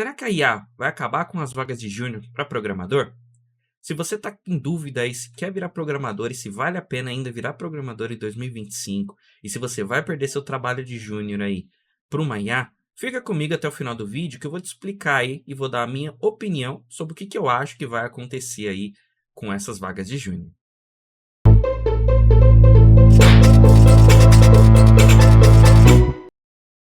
Será que a IA vai acabar com as vagas de júnior para programador? Se você está em dúvida aí se quer virar programador e se vale a pena ainda virar programador em 2025 e se você vai perder seu trabalho de júnior aí para uma IA, fica comigo até o final do vídeo que eu vou te explicar aí e vou dar a minha opinião sobre o que eu acho que vai acontecer aí com essas vagas de júnior.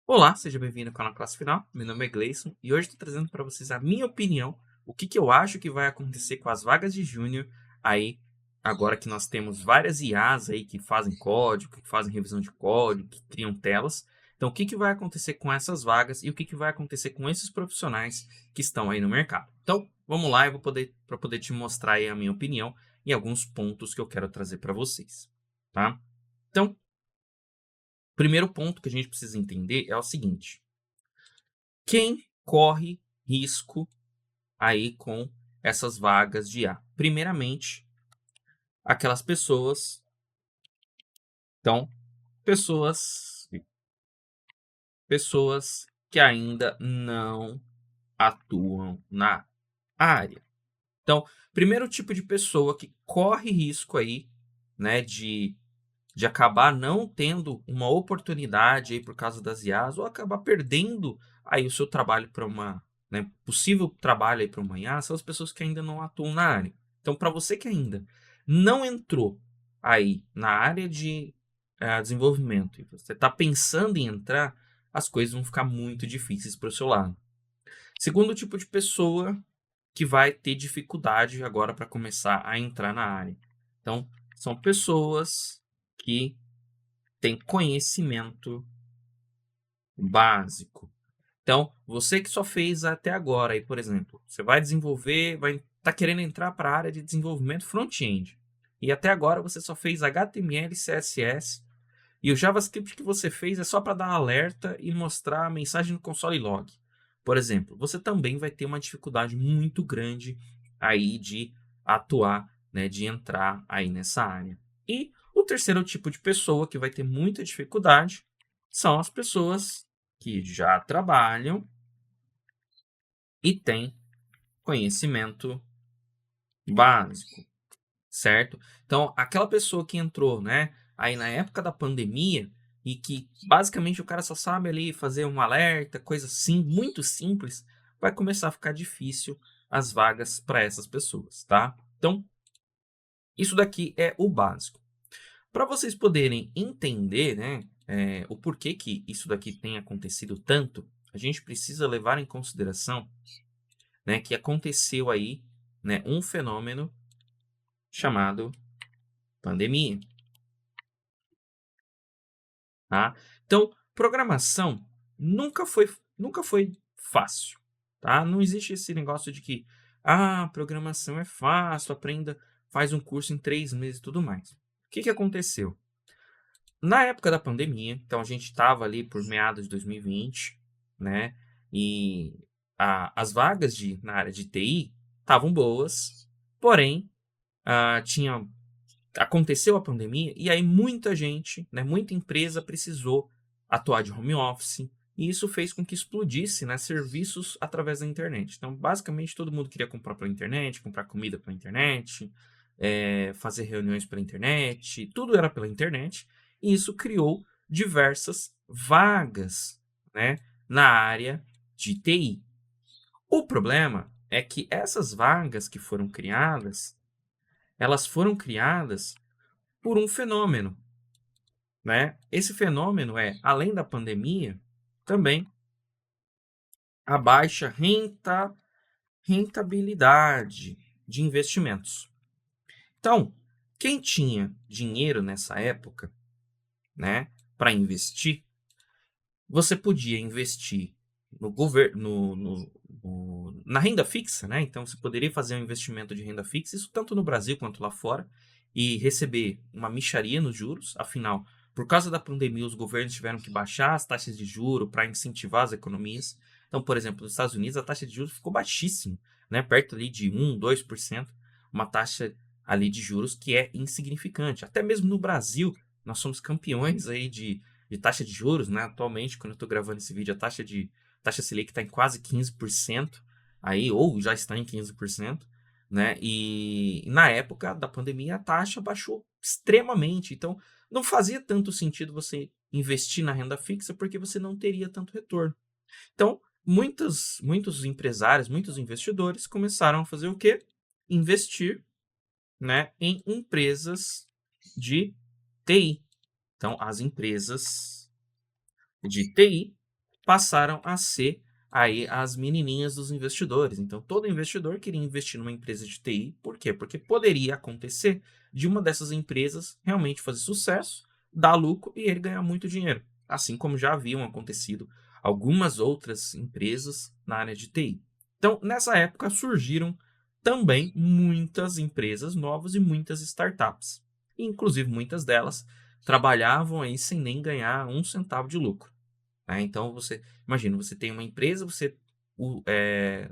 Olá, seja bem-vindo ao canal Classe Final. Meu nome é Gleison e hoje estou trazendo para vocês a minha opinião, o que eu acho que vai acontecer com as vagas de júnior aí, agora que nós temos várias IAs aí que fazem código, que fazem revisão de código, que criam telas. Então, o que vai acontecer com essas vagas e o que vai acontecer com esses profissionais que estão aí no mercado? Então, vamos lá, eu vou poder te mostrar aí a minha opinião e alguns pontos que eu quero trazer para vocês, tá? Então, o primeiro ponto que a gente precisa entender é o seguinte: quem corre risco aí com essas vagas de IA? Primeiramente, aquelas pessoas, então, pessoas, pessoas que ainda não atuam na área. Então, primeiro tipo de pessoa que corre risco aí, né, de acabar não tendo uma oportunidade aí por causa das IAs ou acabar perdendo aí o seu trabalho para uma, né, possível trabalho aí para uma IA, são as pessoas que ainda não atuam na área. Então, para você que ainda não entrou aí na área de desenvolvimento e você está pensando em entrar, as coisas vão ficar muito difíceis para o seu lado. Segundo tipo de pessoa que vai ter dificuldade agora para começar a entrar na área. Então, são pessoas que têm conhecimento básico. Então, você que só fez até agora, aí, por exemplo, você vai desenvolver, vai estar querendo entrar para a área de desenvolvimento front-end. E até agora você só fez HTML, CSS, e o JavaScript que você fez é só para dar alerta e mostrar a mensagem no console log. Por exemplo, você também vai ter uma dificuldade muito grande aí de atuar, né, de entrar aí nessa área. E o terceiro tipo de pessoa que vai ter muita dificuldade são as pessoas que já trabalham e têm conhecimento básico, certo? Então, aquela pessoa que entrou, né, aí na época da pandemia e que basicamente o cara só sabe ali fazer um alerta, coisa assim, muito simples, vai começar a ficar difícil as vagas para essas pessoas, tá? Então, isso daqui é o básico. Para vocês poderem entender, né, o porquê que isso daqui tem acontecido tanto, a gente precisa levar em consideração, né, que aconteceu aí, né, um fenômeno chamado pandemia. Tá? Então, programação nunca foi fácil, tá? Não existe esse negócio de que, programação é fácil, aprenda, faz um curso em 3 meses e tudo mais. O que aconteceu? Na época da pandemia, então a gente estava ali por meados de 2020, né? E as vagas na área de TI estavam boas, porém, tinha aconteceu a pandemia e aí muita gente, né, muita empresa precisou atuar de home office e isso fez com que explodisse, né, serviços através da internet. Então, basicamente, todo mundo queria comprar pela internet, comprar comida pela internet, fazer reuniões pela internet, tudo era pela internet e isso criou diversas vagas, né, na área de TI. O problema é que essas vagas que foram criadas, elas foram criadas por um fenômeno, né? Esse fenômeno é, além da pandemia, também a baixa rentabilidade de investimentos. Então, quem tinha dinheiro nessa época, né, para investir, você podia investir no governo, na renda fixa, né? Então, você poderia fazer um investimento de renda fixa, isso tanto no Brasil quanto lá fora, e receber uma mixaria nos juros. Afinal, por causa da pandemia, os governos tiveram que baixar as taxas de juros para incentivar as economias. Então, por exemplo, nos Estados Unidos, a taxa de juros ficou baixíssima, né? Perto ali de 1, 2%, uma taxa ali de juros que é insignificante. Até mesmo no Brasil, nós somos campeões aí de taxa de juros, né? Atualmente, quando eu estou gravando esse vídeo, a taxa taxa Selic está em quase 15%, aí, ou já está em 15%, né? E na época da pandemia a taxa baixou extremamente, então não fazia tanto sentido você investir na renda fixa porque você não teria tanto retorno. Então, muitos empresários, muitos investidores começaram a fazer o quê? Investir, né, em empresas de TI. Então, as empresas de TI passaram a ser aí as menininhas dos investidores. Então, todo investidor queria investir numa empresa de TI. Por quê? Porque poderia acontecer de uma dessas empresas realmente fazer sucesso, dar lucro e ele ganhar muito dinheiro. Assim como já haviam acontecido algumas outras empresas na área de TI. Então, nessa época surgiram também muitas empresas novas e muitas startups. Inclusive, muitas delas trabalhavam aí sem nem ganhar um centavo de lucro. Né? Então, você imagina, você tem uma empresa, você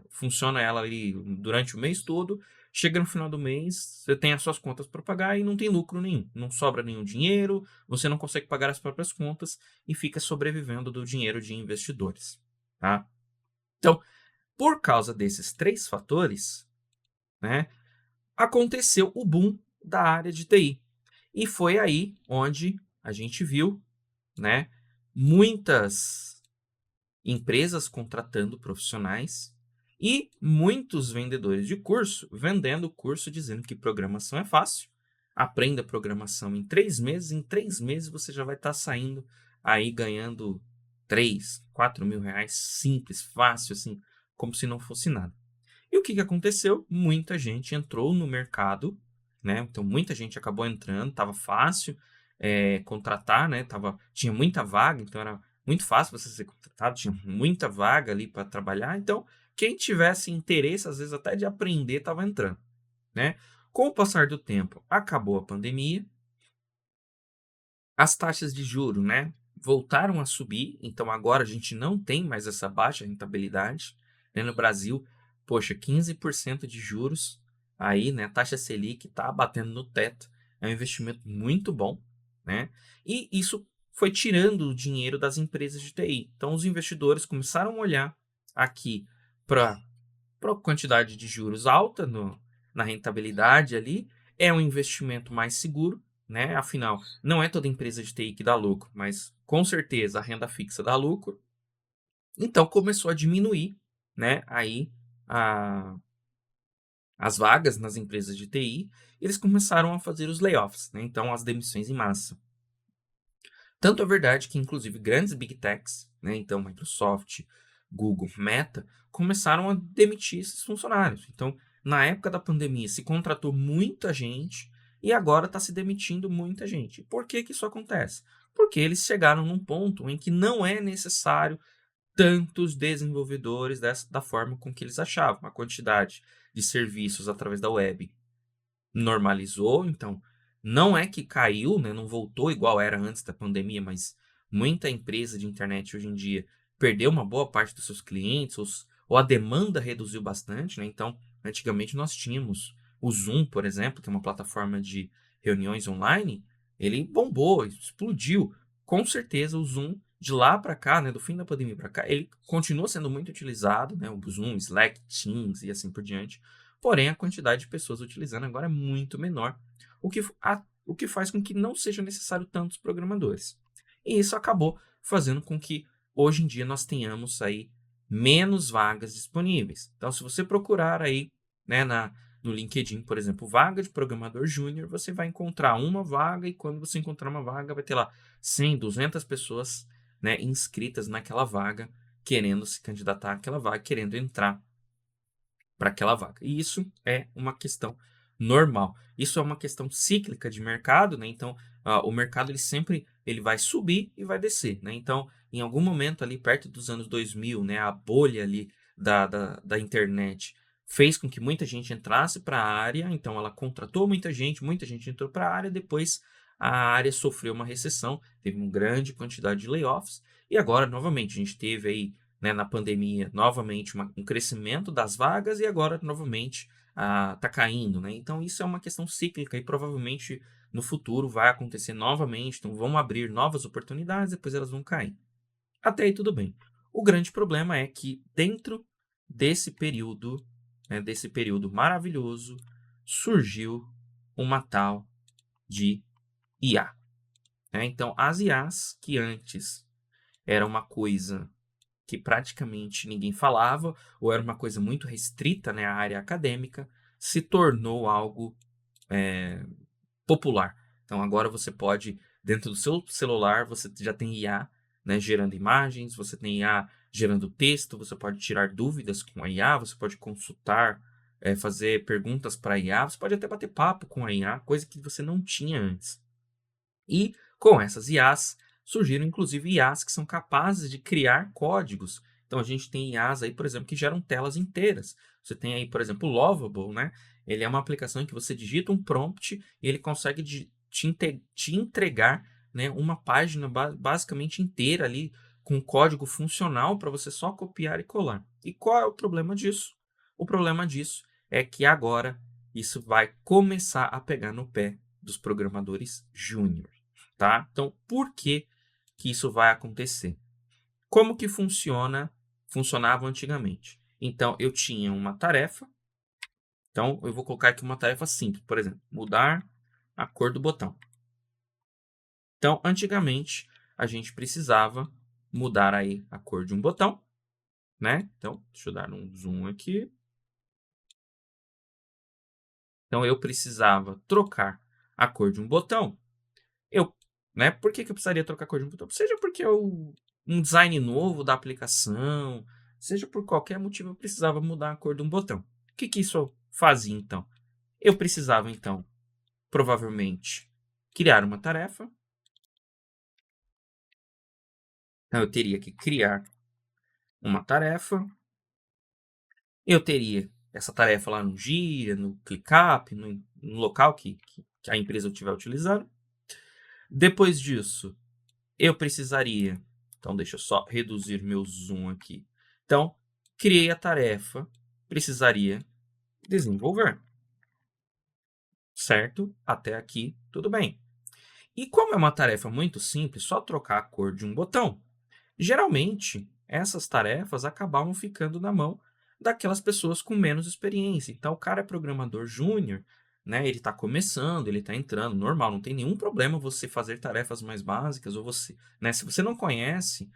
funciona ela ali durante o mês todo, chega no final do mês, você tem as suas contas para pagar e não tem lucro nenhum, não sobra nenhum dinheiro, você não consegue pagar as próprias contas e fica sobrevivendo do dinheiro de investidores. Tá? Então, por causa desses três fatores, né, aconteceu o boom da área de TI. E foi aí onde a gente viu, né, muitas empresas contratando profissionais e muitos vendedores de curso vendendo curso dizendo que programação é fácil. Aprenda programação em 3 meses. Em 3 meses você já vai estar saindo aí ganhando 3, 4 mil reais simples, fácil, assim, como se não fosse nada. E o que aconteceu? Muita gente entrou no mercado, né? Então muita gente acabou entrando, estava fácil contratar, né? Tinha muita vaga, então era muito fácil você ser contratado, tinha muita vaga ali para trabalhar. Então, quem tivesse interesse, às vezes até de aprender, estava entrando, né? Com o passar do tempo, acabou a pandemia, as taxas de juro, né, voltaram a subir, então agora a gente não tem mais essa baixa rentabilidade, né, no Brasil, poxa, 15% de juros, aí, né, a taxa Selic está batendo no teto, é um investimento muito bom, né, e isso foi tirando o dinheiro das empresas de TI. Então, os investidores começaram a olhar aqui para a quantidade de juros alta na rentabilidade ali, é um investimento mais seguro, né? Afinal, não é toda empresa de TI que dá lucro, mas com certeza a renda fixa dá lucro. Então começou a diminuir, né? Aí a, as vagas nas empresas de TI, eles começaram a fazer os layoffs, né? Então as demissões em massa. Tanto é verdade que, inclusive, grandes big techs, né, então Microsoft, Google, Meta, começaram a demitir esses funcionários. Então, na época da pandemia, se contratou muita gente e agora está se demitindo muita gente. Por que isso acontece? Porque eles chegaram num ponto em que não é necessário tantos desenvolvedores da forma com que eles achavam. A quantidade de serviços através da web normalizou, então não é que caiu, né, não voltou igual era antes da pandemia, mas muita empresa de internet hoje em dia perdeu uma boa parte dos seus clientes, ou a demanda reduziu bastante, né? Então, antigamente nós tínhamos o Zoom, por exemplo, que é uma plataforma de reuniões online, ele bombou, explodiu. Com certeza o Zoom de lá para cá, né, do fim da pandemia para cá, ele continua sendo muito utilizado, né, o Zoom, Slack, Teams e assim por diante. Porém, a quantidade de pessoas utilizando agora é muito menor, o que faz com que não seja necessário tantos programadores. E isso acabou fazendo com que hoje em dia nós tenhamos aí menos vagas disponíveis. Então, se você procurar aí, né, no LinkedIn, por exemplo, vaga de programador júnior, você vai encontrar uma vaga e quando você encontrar uma vaga, vai ter lá 100, 200 pessoas, né, inscritas naquela vaga, querendo se candidatar àquela vaga, querendo entrar para aquela vaga. E isso é uma questão normal. Isso é uma questão cíclica de mercado, né? Então, o mercado ele vai subir e vai descer, né? Então, em algum momento ali perto dos anos 2000, né, a bolha ali da internet fez com que muita gente entrasse para a área, então ela contratou muita gente entrou para a área, depois a área sofreu uma recessão, teve uma grande quantidade de layoffs, e agora, novamente, a gente teve aí, né, na pandemia, novamente um crescimento das vagas e agora, novamente, está caindo, né? Então, isso é uma questão cíclica e provavelmente no futuro vai acontecer novamente. Então, vão abrir novas oportunidades, depois elas vão cair. Até aí, tudo bem. O grande problema é que dentro desse período, né, desse período maravilhoso, surgiu uma tal de IA. Né? Então, as IAs que antes era uma coisa que praticamente ninguém falava, ou era uma coisa muito restrita, né, à área acadêmica, se tornou algo popular. Então agora você pode, dentro do seu celular, você já tem IA, né, gerando imagens, você tem IA gerando texto, você pode tirar dúvidas com a IA, você pode consultar, fazer perguntas para a IA, você pode até bater papo com a IA, coisa que você não tinha antes. E com essas IAs, surgiram inclusive IAs que são capazes de criar códigos. Então a gente tem IAs aí, por exemplo, que geram telas inteiras. Você tem aí, por exemplo, o Lovable, né? Ele é uma aplicação em que você digita um prompt e ele consegue te entregar, né, uma página basicamente inteira ali com código funcional para você só copiar e colar. E qual é o problema disso? O problema disso é que agora isso vai começar a pegar no pé dos programadores júnior, tá? Então, por que que isso vai acontecer? Como que funcionava antigamente? Então, eu tinha uma tarefa. Então, eu vou colocar aqui uma tarefa simples, por exemplo, mudar a cor do botão. Então, antigamente, a gente precisava mudar aí a cor de um botão, né? Então, deixa eu dar um zoom aqui. Então, eu precisava trocar a cor de um botão. Eu, né? Por que que eu precisaria trocar a cor de um botão? Seja porque um design novo da aplicação, seja por qualquer motivo, eu precisava mudar a cor de um botão. O que que isso fazia, então? Eu precisava, então, provavelmente, criar uma tarefa. Então, eu teria que criar uma tarefa. Eu teria essa tarefa lá no Gira, no ClickUp, no local que a empresa estiver utilizando. Depois disso, eu precisaria. Então, deixa eu só reduzir meu zoom aqui. Então, criei a tarefa, precisaria desenvolver. Certo? Até aqui, tudo bem. E como é uma tarefa muito simples, só trocar a cor de um botão, geralmente essas tarefas acabavam ficando na mão daquelas pessoas com menos experiência. Então, o cara é programador júnior, né? Ele está começando, ele está entrando, normal, não tem nenhum problema você fazer tarefas mais básicas, ou você, né? Se você não conhece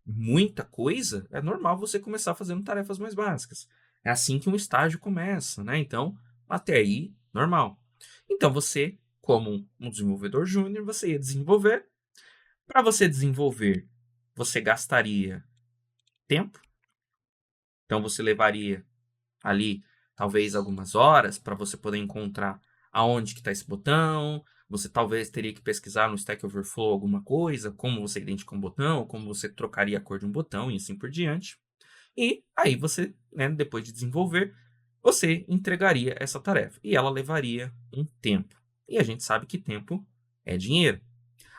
muita coisa, é normal você começar fazendo tarefas mais básicas. É assim que um estágio começa, né? Então, até aí, normal. Então, você, como um desenvolvedor júnior, você ia desenvolver. Para você desenvolver, você gastaria tempo. Então, você levaria ali talvez algumas horas para você poder encontrar aonde que está esse botão. Você talvez teria que pesquisar no Stack Overflow alguma coisa, como você identifica um botão, como você trocaria a cor de um botão e assim por diante. E aí você, né, depois de desenvolver, você entregaria essa tarefa. E ela levaria um tempo. E a gente sabe que tempo é dinheiro.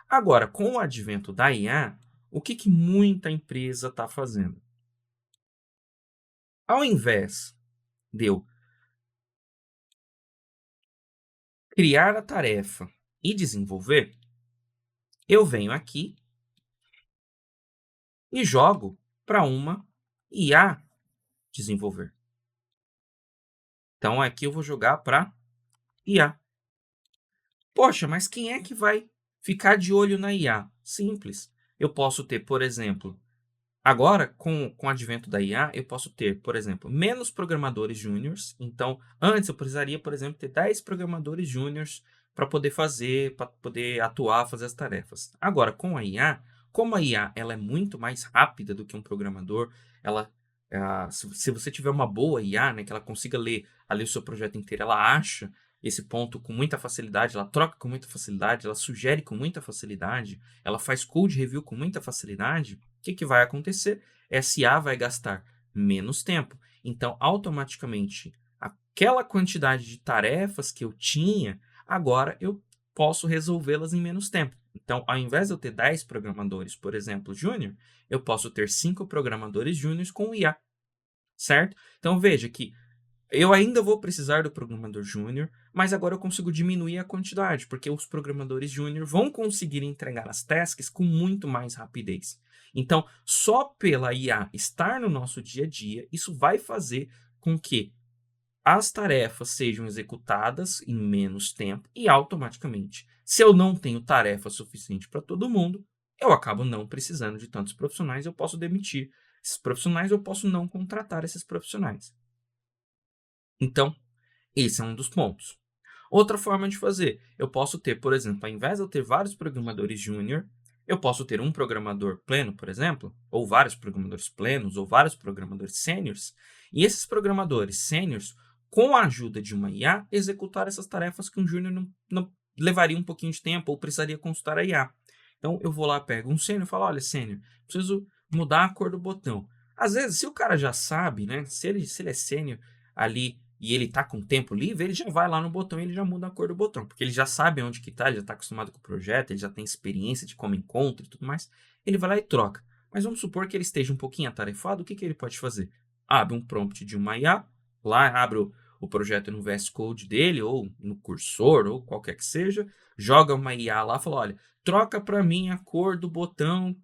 Agora, com o advento da IA, o que, que muita empresa está fazendo? Ao invés de eu criar a tarefa e desenvolver, eu venho aqui e jogo para uma IA desenvolver. Então, aqui eu vou jogar para IA. Poxa, mas quem é que vai ficar de olho na IA? Simples. Eu posso ter, por exemplo, agora, com o advento da IA, eu posso ter, por exemplo, menos programadores júniors. Então, antes eu precisaria, por exemplo, ter 10 programadores júniors para poder fazer, para poder atuar, fazer as tarefas. Agora, com a IA, como a IA ela é muito mais rápida do que um programador, ela, se você tiver uma boa IA, né, que ela consiga ler ali o seu projeto inteiro, ela acha esse ponto com muita facilidade, ela troca com muita facilidade, ela sugere com muita facilidade, ela faz code review com muita facilidade. O que, que vai acontecer? Essa IA vai gastar menos tempo. Então, automaticamente, aquela quantidade de tarefas que eu tinha, agora eu posso resolvê-las em menos tempo. Então, ao invés de eu ter 10 programadores, por exemplo, júnior, eu posso ter 5 programadores júniores com IA, certo? Então, veja que eu ainda vou precisar do programador júnior, mas agora eu consigo diminuir a quantidade, porque os programadores júnior vão conseguir entregar as tasks com muito mais rapidez. Então, só pela IA estar no nosso dia a dia, isso vai fazer com que as tarefas sejam executadas em menos tempo e automaticamente. Se eu não tenho tarefa suficiente para todo mundo, eu acabo não precisando de tantos profissionais, eu posso demitir esses profissionais, eu posso não contratar esses profissionais. Então, esse é um dos pontos. Outra forma de fazer, eu posso ter, por exemplo, ao invés de eu ter vários programadores júnior, eu posso ter um programador pleno, por exemplo, ou vários programadores plenos, ou vários programadores sêniores, e esses programadores sêniores, com a ajuda de uma IA, executar essas tarefas que um júnior não levaria um pouquinho de tempo ou precisaria consultar a IA. Então, eu vou lá, pego um sênior e falo, olha, sênior, preciso mudar a cor do botão. Às vezes, se o cara já sabe, né, se ele é sênior ali e ele tá com tempo livre, ele já vai lá no botão e ele já muda a cor do botão, porque ele já sabe onde que tá, ele já tá acostumado com o projeto, ele já tem experiência de como encontra e tudo mais, ele vai lá e troca. Mas vamos supor que ele esteja um pouquinho atarefado, o que que ele pode fazer? Abre um prompt de uma IA, lá abre o projeto no VS Code dele, ou no cursor, ou qualquer que seja, joga uma IA lá e fala, olha, troca para mim a cor do botão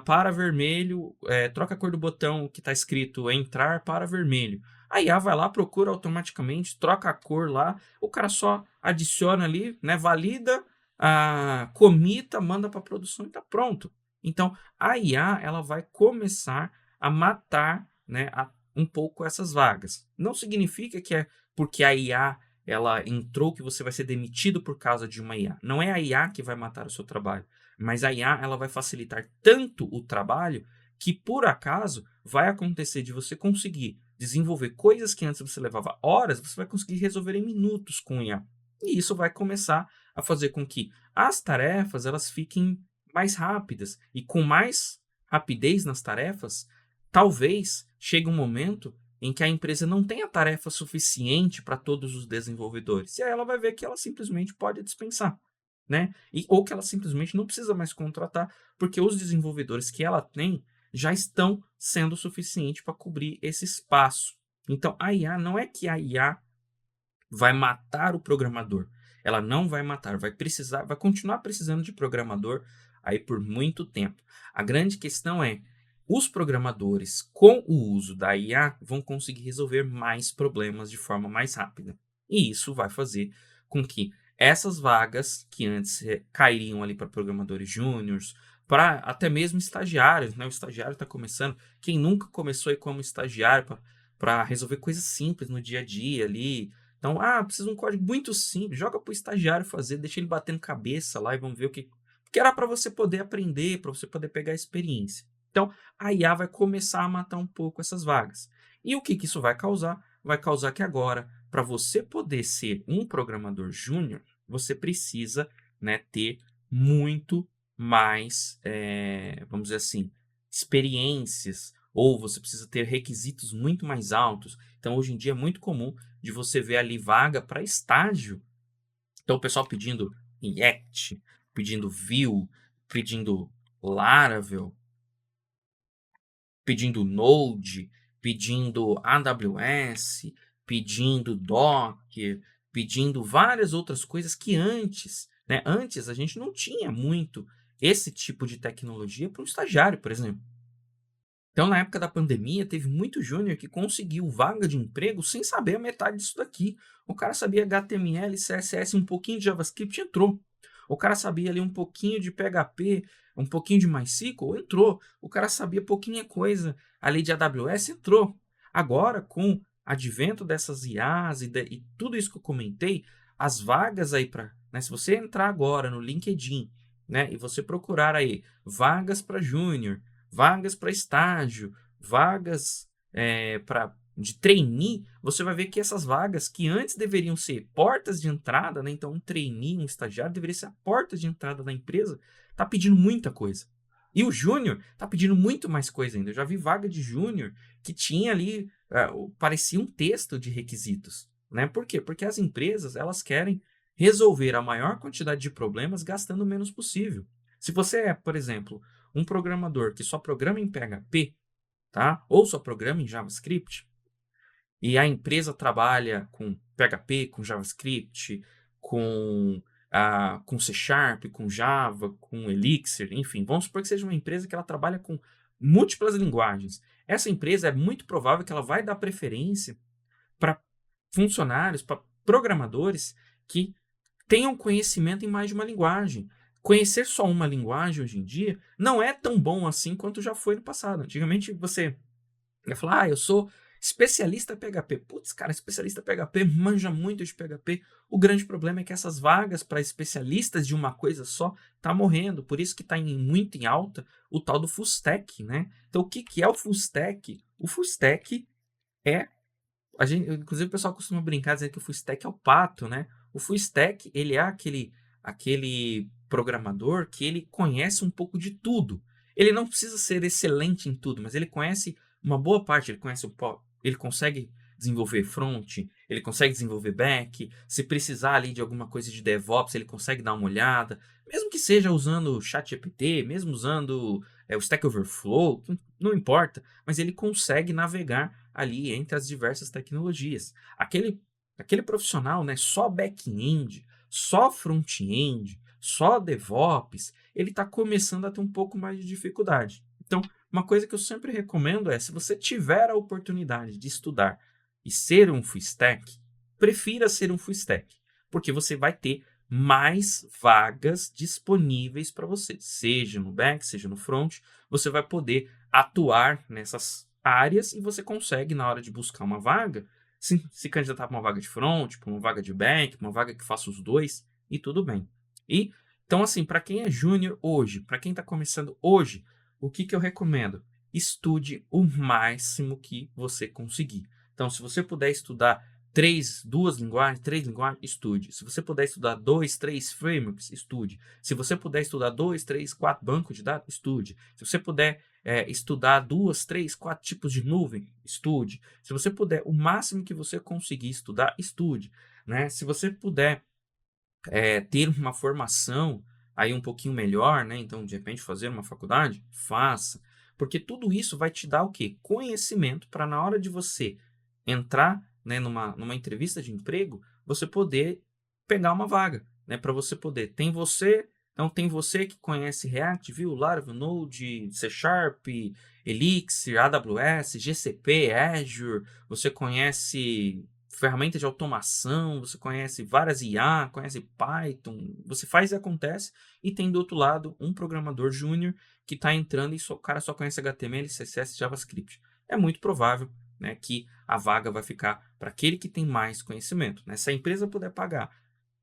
para vermelho, troca a cor do botão que está escrito entrar para vermelho. A IA vai lá, procura automaticamente, troca a cor lá, o cara só adiciona ali, né, valida, comita, manda para produção e está pronto. Então, a IA ela vai começar a matar, né, um pouco essas vagas. Não significa que é porque a IA ela entrou que você vai ser demitido por causa de uma IA. Não é a IA que vai matar o seu trabalho, mas a IA ela vai facilitar tanto o trabalho que por acaso vai acontecer de você conseguir desenvolver coisas que antes você levava horas, você vai conseguir resolver em minutos com IA. E isso vai começar a fazer com que as tarefas elas fiquem mais rápidas e com mais rapidez nas tarefas, talvez chegue um momento em que a empresa não tenha tarefa suficiente para todos os desenvolvedores. E aí ela vai ver que ela simplesmente pode dispensar, né? Ou que ela simplesmente não precisa mais contratar, porque os desenvolvedores que ela tem já estão sendo suficiente para cobrir esse espaço. Então, a IA não é que a IA vai matar o programador. Ela não vai matar, vai continuar precisando de programador aí por muito tempo. A grande questão é, os programadores com o uso da IA vão conseguir resolver mais problemas de forma mais rápida. E isso vai fazer com que essas vagas que antes cairiam ali para programadores júniores, para até mesmo estagiários, né? O estagiário está começando. Quem nunca começou aí como estagiário para resolver coisas simples no dia a dia ali, então, precisa de um código muito simples, joga para o estagiário fazer, deixa ele batendo cabeça lá e vamos ver o que. Porque era para você poder aprender, para você poder pegar experiência. Então, a IA vai começar a matar um pouco essas vagas. E o que, que isso vai causar? Vai causar que agora, para você poder ser um programador júnior, você precisa, né, ter muito mais, vamos dizer assim, experiências, ou você precisa ter requisitos muito mais altos. Então, hoje em dia é muito comum de você ver ali vaga para estágio. Então, o pessoal pedindo React, pedindo Vue, pedindo Laravel, pedindo Node, pedindo AWS, pedindo Docker, pedindo várias outras coisas que antes, né? Antes a gente não tinha muito esse tipo de tecnologia para um estagiário, por exemplo. Então, na época da pandemia, teve muito júnior que conseguiu vaga de emprego sem saber a metade disso daqui. O cara sabia HTML, CSS, um pouquinho de JavaScript, entrou. O cara sabia ali um pouquinho de PHP, um pouquinho de MySQL, entrou. O cara sabia pouquinha coisa ali de AWS, entrou. Agora, com o advento dessas IAs e tudo isso que eu comentei, as vagas aí para, né, se você entrar agora no LinkedIn, né, e você procurar aí vagas para júnior, vagas para estágio, vagas de trainee, você vai ver que essas vagas que antes deveriam ser portas de entrada, né? Então um trainee, um estagiário deveria ser a porta de entrada da empresa, está pedindo muita coisa. E o júnior está pedindo muito mais coisa ainda. Eu já vi vaga de júnior que tinha ali, parecia um texto de requisitos. Né? Por quê? Porque as empresas elas querem resolver a maior quantidade de problemas gastando o menos possível. Se você é, por exemplo, um programador que só programa em PHP, tá? Ou só programa em JavaScript, e a empresa trabalha com PHP, com JavaScript, com com C Sharp, com Java, com Elixir, enfim, vamos supor que seja uma empresa que ela trabalha com múltiplas linguagens. Essa empresa é muito provável que ela vai dar preferência para funcionários, para programadores que tenham conhecimento em mais de uma linguagem. Conhecer só uma linguagem hoje em dia não é tão bom assim quanto já foi no passado. Antigamente você ia falar, eu sou especialista PHP. Putz, cara, especialista PHP manja muito de PHP. O grande problema é que essas vagas para especialistas de uma coisa só tá morrendo. Por isso que está muito em alta o tal do full stack, né? Então, o que, que é o full stack? O full stack é inclusive o pessoal costuma brincar dizendo que o full stack é o pato, né? O full stack, ele é aquele programador que ele conhece um pouco de tudo. Ele não precisa ser excelente em tudo, mas ele conhece uma boa parte, ele consegue desenvolver front, ele consegue desenvolver back, se precisar ali de alguma coisa de DevOps, ele consegue dar uma olhada, mesmo que seja usando o ChatGPT, mesmo usando o Stack Overflow, não importa, mas ele consegue navegar ali entre as diversas tecnologias. Aquele profissional, né, só back-end, só front-end, só DevOps, ele está começando a ter um pouco mais de dificuldade. Então, uma coisa que eu sempre recomendo é, se você tiver a oportunidade de estudar e ser um full stack, prefira ser um full stack, porque você vai ter mais vagas disponíveis para você, seja no back, seja no front, você vai poder atuar nessas áreas e você consegue, na hora de buscar uma vaga, se candidatar para uma vaga de front, para uma vaga de back, uma vaga que faça os dois, e tudo bem. E, então, assim, para quem é júnior hoje, para quem está começando hoje, o que eu recomendo? Estude o máximo que você conseguir. Então, se você puder estudar três linguagens, estude. Se você puder estudar 2, 3 frameworks, estude. Se você puder estudar 2, 3, 4 bancos de dados, estude. Se você puder estudar 2, 3, 4 tipos de nuvem, estude. Se você puder, o máximo que você conseguir estudar, estude. Né? Se você puder ter uma formação aí um pouquinho melhor, né? Então, de repente, fazer uma faculdade, faça. Porque tudo isso vai te dar o quê? Conhecimento para na hora de você entrar, né, numa entrevista de emprego, você poder pegar uma vaga, né? Para você poder. Então tem você que conhece React, Vue, Laravel, Node, C Sharp, Elixir, AWS, GCP, Azure, você conhece ferramentas de automação, você conhece várias IA, conhece Python, você faz e acontece, e tem do outro lado um programador júnior que está entrando e o cara só conhece HTML, CSS e JavaScript. É muito provável, né, que a vaga vai ficar para aquele que tem mais conhecimento. Né? Se a empresa puder pagar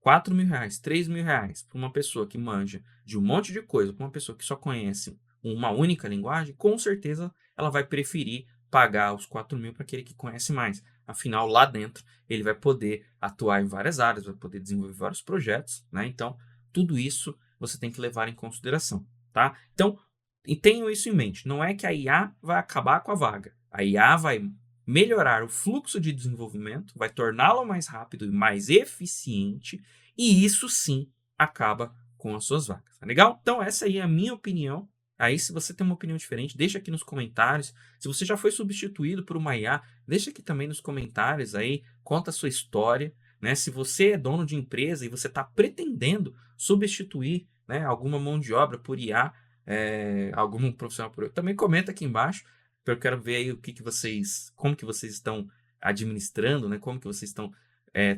R$ 4.000, R$ 3.000 para uma pessoa que manja de um monte de coisa, para uma pessoa que só conhece uma única linguagem, com certeza ela vai preferir pagar os 4.000 para aquele que conhece mais. Afinal, lá dentro, ele vai poder atuar em várias áreas, vai poder desenvolver vários projetos, né? Então, tudo isso você tem que levar em consideração, tá? Então, e tenham isso em mente. Não é que a IA vai acabar com a vaga. A IA vai melhorar o fluxo de desenvolvimento, vai torná-lo mais rápido e mais eficiente, e isso sim acaba com as suas vagas. Tá legal? Então, essa aí é a minha opinião. Aí, se você tem uma opinião diferente, deixa aqui nos comentários. Se você já foi substituído por uma IA, deixa aqui também nos comentários aí, conta a sua história. Né? Se você é dono de empresa e você está pretendendo substituir, né, alguma mão de obra por IA, algum profissional por também comenta aqui embaixo. Eu quero ver aí como que vocês estão administrando, né? Como que vocês estão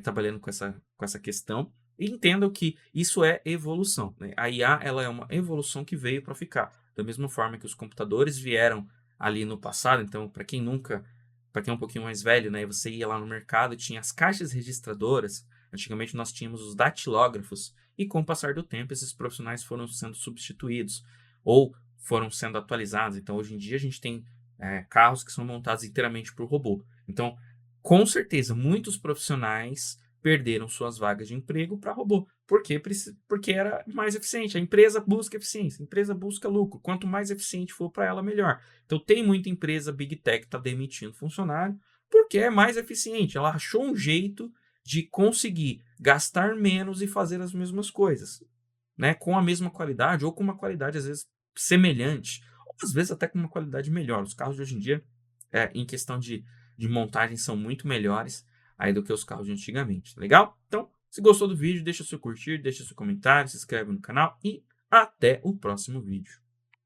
trabalhando com essa questão. E entendam que isso é evolução. Né? A IA ela é uma evolução que veio para ficar. Da mesma forma que os computadores vieram ali no passado. Então, para quem é um pouquinho mais velho, né? Você ia lá no mercado e tinha as caixas registradoras. Antigamente nós tínhamos os datilógrafos. E com o passar do tempo, esses profissionais foram sendo substituídos ou foram sendo atualizados. Então, hoje em dia, a gente tem carros que são montados inteiramente por robô. Então, com certeza, muitos profissionais perderam suas vagas de emprego para robô. Por quê? Porque era mais eficiente. A empresa busca eficiência, a empresa busca lucro. Quanto mais eficiente for para ela, melhor. Então, tem muita empresa Big Tech que está demitindo funcionário porque é mais eficiente. Ela achou um jeito de conseguir gastar menos e fazer as mesmas coisas, né? Com a mesma qualidade ou com uma qualidade, às vezes, semelhante. Ou, às vezes, até com uma qualidade melhor. Os carros de hoje em dia, em questão de montagem, são muito melhores aí do que os carros de antigamente. Legal? Então, Se gostou do vídeo, deixa seu curtir, deixa seu comentário, se inscreve no canal e até o próximo vídeo.